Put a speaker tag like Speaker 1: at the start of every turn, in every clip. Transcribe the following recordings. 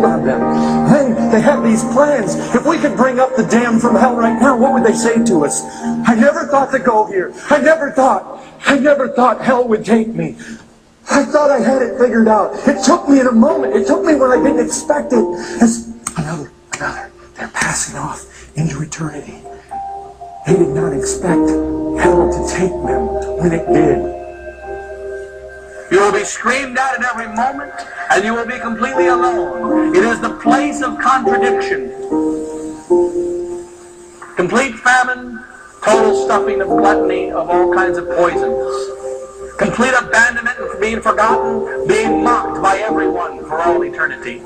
Speaker 1: on them. Then they have these plans. If we could bring up the dam from hell right now, what would they say to us? I never thought to go here. I never thought hell would take me. I thought I had it figured out. It took me in a moment. It took me when I didn't expect it. As another. They're passing off into eternity. They did not expect hell to take them when it did.
Speaker 2: You will be screamed at every moment, and you will be completely alone. It is the place of contradiction. Complete famine, total stuffing of gluttony, of all kinds of poisons. Complete abandonment and being forgotten, being mocked by everyone for all eternity.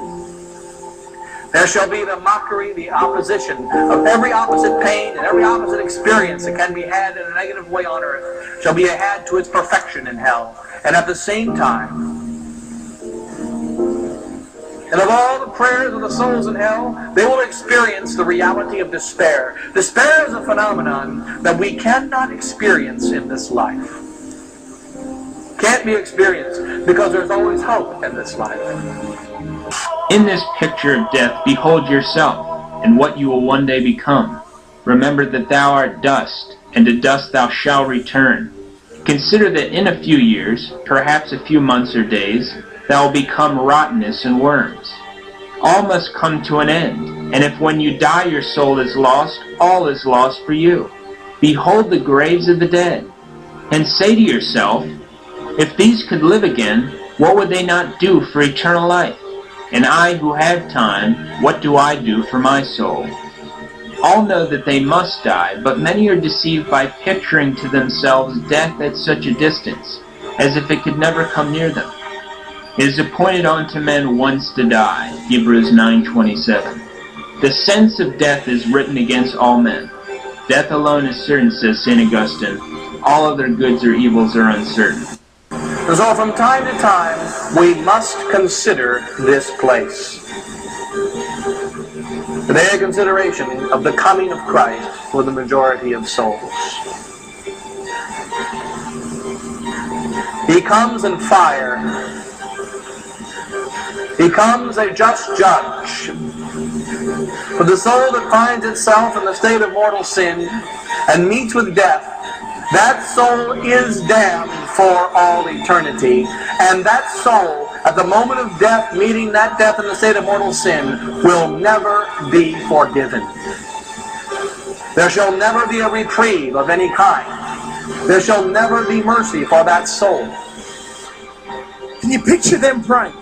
Speaker 2: There shall be the mockery, the opposition of every opposite pain and every opposite experience that can be had in a negative way on earth shall be had to its perfection in hell. And at the same time, and of all the prayers of the souls in hell, they will experience the reality of despair. Despair is a phenomenon that we cannot experience in this life. Can't be experienced because there's always hope in this life.
Speaker 3: In this picture of death, behold yourself, and what you will one day become. Remember that thou art dust, and to dust thou shalt return. Consider that in a few years, perhaps a few months or days, thou will become rottenness and worms. All must come to an end, and if when you die your soul is lost, all is lost for you. Behold the graves of the dead, and say to yourself, if these could live again, what would they not do for eternal life? And I who have time, what do I do for my soul? All know that they must die, but many are deceived by picturing to themselves death at such a distance, as if it could never come near them. It is appointed unto men once to die, Hebrews 9:27. The sense of death is written against all men. Death alone is certain, says St. Augustine. All other goods or evils are uncertain.
Speaker 2: So from time to time, we must consider this place. The day of consideration of the coming of Christ for the majority of souls. He comes in fire. He comes a just judge. For the soul that finds itself in the state of mortal sin and meets with death, that soul is damned for all eternity. And that soul, at the moment of death, meeting that death in the state of mortal sin, will never be forgiven. There shall never be a reprieve of any kind. There shall never be mercy for that soul.
Speaker 1: Can you picture them praying?